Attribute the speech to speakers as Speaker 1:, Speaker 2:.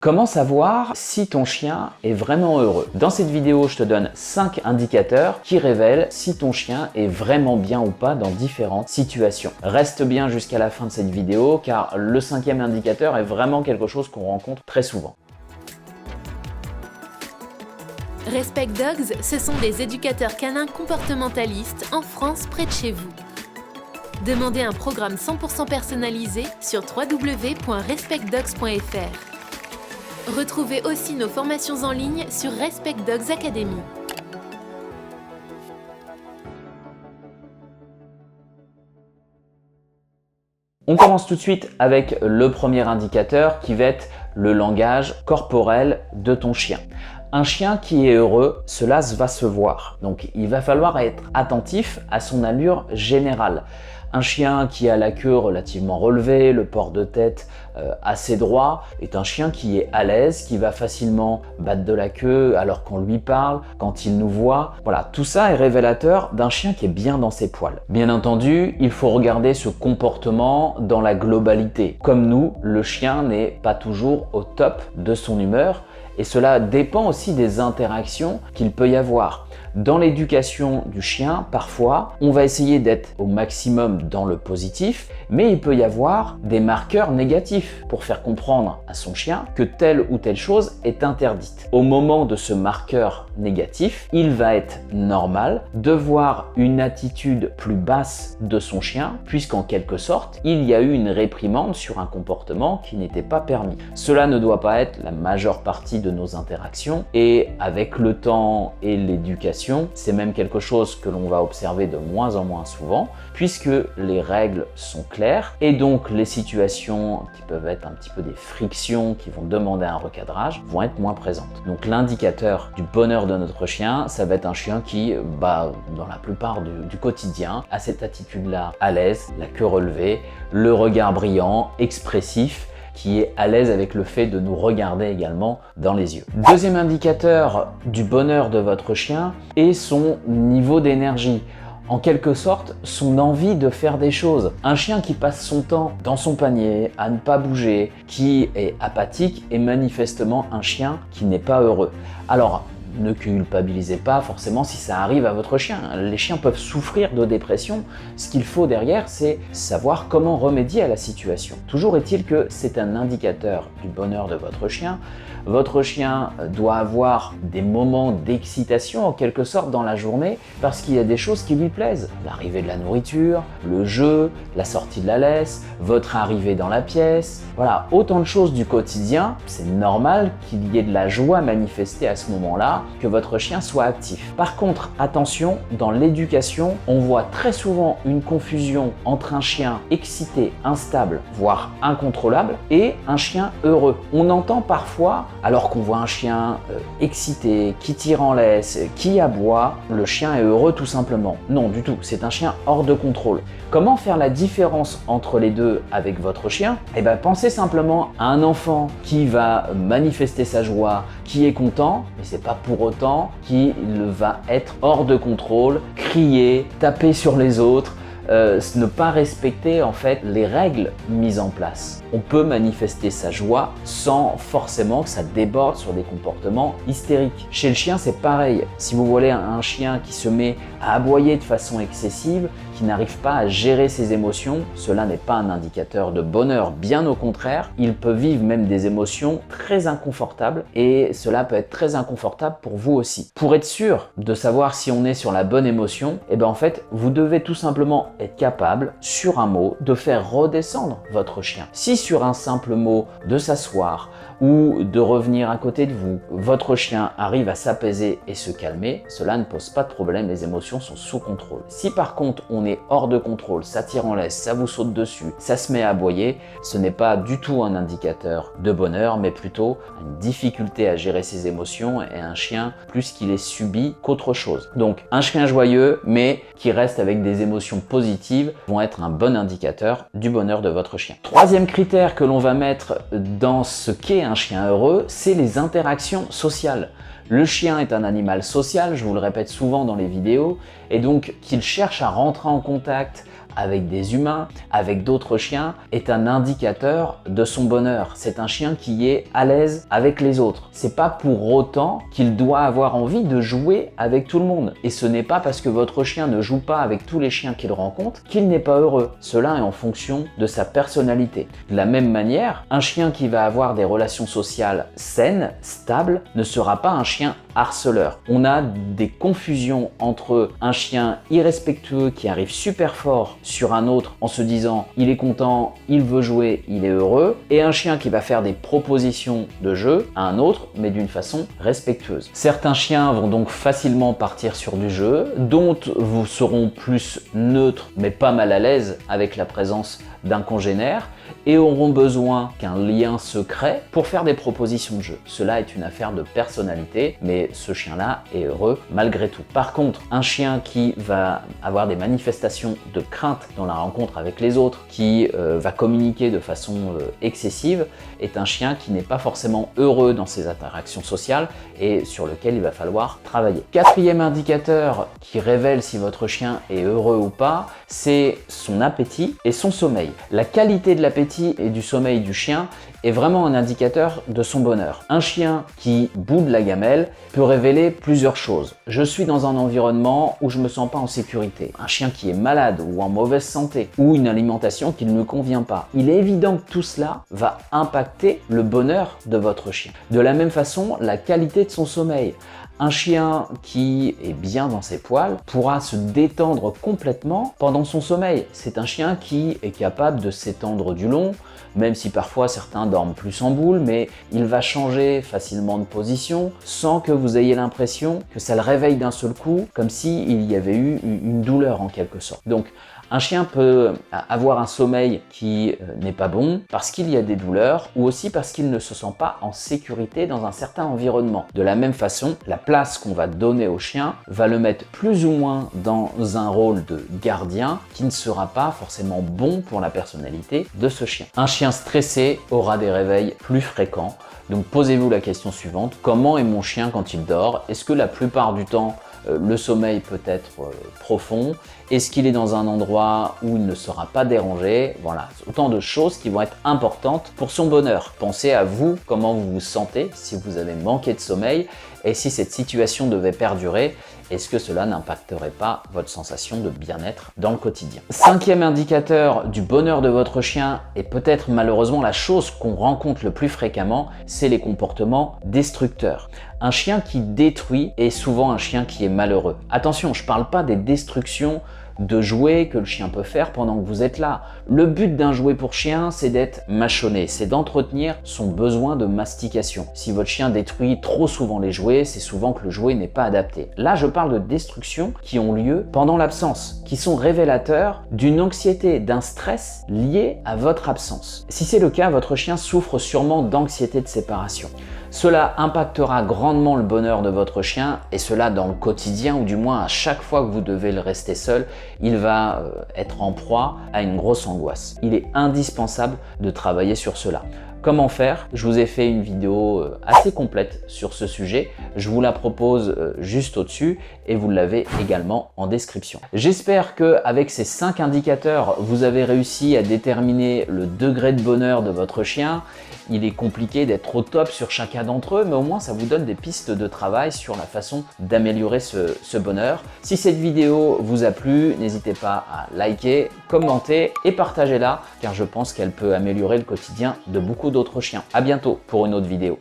Speaker 1: Comment savoir si ton chien est vraiment heureux? Dans cette vidéo, je te donne 5 indicateurs qui révèlent si ton chien est vraiment bien ou pas dans différentes situations. Reste bien jusqu'à la fin de cette vidéo car le 5e indicateur est vraiment quelque chose qu'on rencontre très souvent.
Speaker 2: Respect Dogs, ce sont des éducateurs canins comportementalistes en France près de chez vous. Demandez un programme 100% personnalisé sur www.respectdogs.fr. Retrouvez aussi nos formations en ligne sur Respect Dogs Academy.
Speaker 1: On commence tout de suite avec le premier indicateur qui va être le langage corporel de ton chien. Un chien qui est heureux, cela va se voir. Donc il va falloir être attentif à son allure générale. Un chien qui a la queue relativement relevée, le port de tête assez droit, est un chien qui est à l'aise, qui va facilement battre de la queue alors qu'on lui parle, quand il nous voit. Voilà, tout ça est révélateur d'un chien qui est bien dans ses poils. Bien entendu, il faut regarder ce comportement dans la globalité. Comme nous, le chien n'est pas toujours au top de son humeur et cela dépend aussi des interactions qu'il peut y avoir. Dans l'éducation du chien, parfois, on va essayer d'être au maximum dans le positif, mais il peut y avoir des marqueurs négatifs pour faire comprendre à son chien que telle ou telle chose est interdite. Au moment de ce marqueur négatif, il va être normal de voir une attitude plus basse de son chien, puisqu'en quelque sorte, il y a eu une réprimande sur un comportement qui n'était pas permis. Cela ne doit pas être la majeure partie de nos interactions, et avec le temps et l'éducation, c'est même quelque chose que l'on va observer de moins en moins souvent puisque les règles sont claires et donc les situations qui peuvent être un petit peu des frictions qui vont demander un recadrage vont être moins présentes. Donc l'indicateur du bonheur de notre chien, ça va être un chien qui, dans la plupart du quotidien, a cette attitude-là à l'aise, la queue relevée, le regard brillant, expressif, qui est à l'aise avec le fait de nous regarder également dans les yeux. Deuxième indicateur du bonheur de votre chien est son niveau d'énergie. En quelque sorte, son envie de faire des choses. Un chien qui passe son temps dans son panier, à ne pas bouger, qui est apathique, est manifestement un chien qui n'est pas heureux. Alors, ne culpabilisez pas forcément si ça arrive à votre chien. Les chiens peuvent souffrir de dépression. Ce qu'il faut derrière, c'est savoir comment remédier à la situation. Toujours est-il que c'est un indicateur du bonheur de votre chien. Votre chien doit avoir des moments d'excitation en quelque sorte dans la journée parce qu'il y a des choses qui lui plaisent. L'arrivée de la nourriture, le jeu, la sortie de la laisse, votre arrivée dans la pièce. Voilà, autant de choses du quotidien. C'est normal qu'il y ait de la joie manifestée à ce moment-là, que votre chien soit actif. Par contre, attention, dans l'éducation, on voit très souvent une confusion entre un chien excité, instable, voire incontrôlable, et un chien heureux. On entend parfois, alors qu'on voit un chien excité, qui tire en laisse, qui aboie, le chien est heureux tout simplement. Non, du tout, c'est un chien hors de contrôle. Comment faire la différence entre les deux avec votre chien? Eh bien, pensez simplement à un enfant qui va manifester sa joie, qui est content, mais c'est pas pour autant qu'il va être hors de contrôle, crier, taper sur les autres, ne pas respecter en fait les règles mises en place. On peut manifester sa joie sans forcément que ça déborde sur des comportements hystériques. Chez le chien, c'est pareil. Si vous voyez un chien qui se met à aboyer de façon excessive, qui n'arrive pas à gérer ses émotions, cela n'est pas un indicateur de bonheur, bien au contraire. Il peut vivre même des émotions très inconfortables et cela peut être très inconfortable pour vous aussi. Pour être sûr de savoir si on est sur la bonne émotion, en fait, vous devez tout simplement être capable, sur un mot, de faire redescendre votre chien. Si sur un simple mot de s'asseoir ou de revenir à côté de vous, votre chien arrive à s'apaiser et se calmer, cela ne pose pas de problème, les émotions sont sous contrôle. Si par contre on est hors de contrôle, ça tire en laisse, ça vous saute dessus, ça se met à aboyer, ce n'est pas du tout un indicateur de bonheur, mais plutôt une difficulté à gérer ses émotions et un chien plus qu'il est subi qu'autre chose. Donc un chien joyeux, mais qui reste avec des émotions positives, vont être un bon indicateur du bonheur de votre chien. Troisième critère que l'on va mettre dans ce qu'est un chien heureux, c'est les interactions sociales. Le chien est un animal social, je vous le répète souvent dans les vidéos, et donc qu'il cherche à rentrer en contact avec des humains, avec d'autres chiens, est un indicateur de son bonheur. C'est un chien qui est à l'aise avec les autres. C'est pas pour autant qu'il doit avoir envie de jouer avec tout le monde. Et ce n'est pas parce que votre chien ne joue pas avec tous les chiens qu'il rencontre qu'il n'est pas heureux. Cela est en fonction de sa personnalité. De la même manière, un chien qui va avoir des relations sociales saines, stables, ne sera pas un chien harceleur. On a des confusions entre un chien irrespectueux qui arrive super fort sur un autre en se disant il est content, il veut jouer, il est heureux, et un chien qui va faire des propositions de jeu à un autre mais d'une façon respectueuse. Certains chiens vont donc facilement partir sur du jeu, d'autres vous seront plus neutres mais pas mal à l'aise avec la présence d'un congénère et auront besoin qu'un lien se crée pour faire des propositions de jeu. Cela est une affaire de personnalité, mais ce chien-là est heureux malgré tout. Par contre, un chien qui va avoir des manifestations de crainte dans la rencontre avec les autres, qui va communiquer de façon excessive, est un chien qui n'est pas forcément heureux dans ses interactions sociales et sur lequel il va falloir travailler. Quatrième indicateur qui révèle si votre chien est heureux ou pas, c'est son appétit et son sommeil. La qualité de l'appétit et du sommeil du chien est vraiment un indicateur de son bonheur. Un chien qui boude la gamelle peut révéler plusieurs choses. Je suis dans un environnement où je me sens pas en sécurité. Un chien qui est malade ou en mauvaise santé ou une alimentation qui ne me convient pas. Il est évident que tout cela va impacter le bonheur de votre chien. De la même façon, la qualité de son sommeil. Un chien qui est bien dans ses poils pourra se détendre complètement pendant son sommeil. C'est un chien qui est capable de s'étendre du long, même si parfois certains dorment plus en boule, mais il va changer facilement de position sans que vous ayez l'impression que ça le réveille d'un seul coup, comme s'il y avait eu une douleur en quelque sorte. Donc, un chien peut avoir un sommeil qui n'est pas bon parce qu'il y a des douleurs ou aussi parce qu'il ne se sent pas en sécurité dans un certain environnement. De la même façon, la place qu'on va donner au chien va le mettre plus ou moins dans un rôle de gardien qui ne sera pas forcément bon pour la personnalité de ce chien. Un chien stressé aura des réveils plus fréquents. Donc posez-vous la question suivante, comment est mon chien quand il dort? Est-ce que la plupart du temps, le sommeil peut être profond? Est-ce qu'il est dans un endroit où il ne sera pas dérangé? Voilà, autant de choses qui vont être importantes pour son bonheur. Pensez à vous, comment vous vous sentez si vous avez manqué de sommeil et si cette situation devait perdurer, est-ce que cela n'impacterait pas votre sensation de bien-être dans le quotidien? Cinquième indicateur du bonheur de votre chien, et peut-être malheureusement la chose qu'on rencontre le plus fréquemment, c'est les comportements destructeurs. Un chien qui détruit est souvent un chien qui est malheureux. Attention, je ne parle pas des destructions de jouets que le chien peut faire pendant que vous êtes là. Le but d'un jouet pour chien, c'est d'être mâchonné, c'est d'entretenir son besoin de mastication. Si votre chien détruit trop souvent les jouets, c'est souvent que le jouet n'est pas adapté. Là, je parle de destructions qui ont lieu pendant l'absence, qui sont révélateurs d'une anxiété, d'un stress lié à votre absence. Si c'est le cas, votre chien souffre sûrement d'anxiété de séparation. Cela impactera grandement le bonheur de votre chien et cela dans le quotidien ou du moins à chaque fois que vous devez le rester seul, il va être en proie à une grosse angoisse. Il est indispensable de travailler sur cela. Comment faire? Je vous ai fait une vidéo assez complète sur ce sujet. Je vous la propose juste au-dessus et vous l'avez également en description. J'espère qu'avec ces 5 indicateurs, vous avez réussi à déterminer le degré de bonheur de votre chien. Il est compliqué d'être au top sur chacun d'entre eux, mais au moins ça vous donne des pistes de travail sur la façon d'améliorer ce bonheur. Si cette vidéo vous a plu, n'hésitez pas à liker, commenter et partager-la, car je pense qu'elle peut améliorer le quotidien de beaucoup d'autres chiens. À bientôt pour une autre vidéo.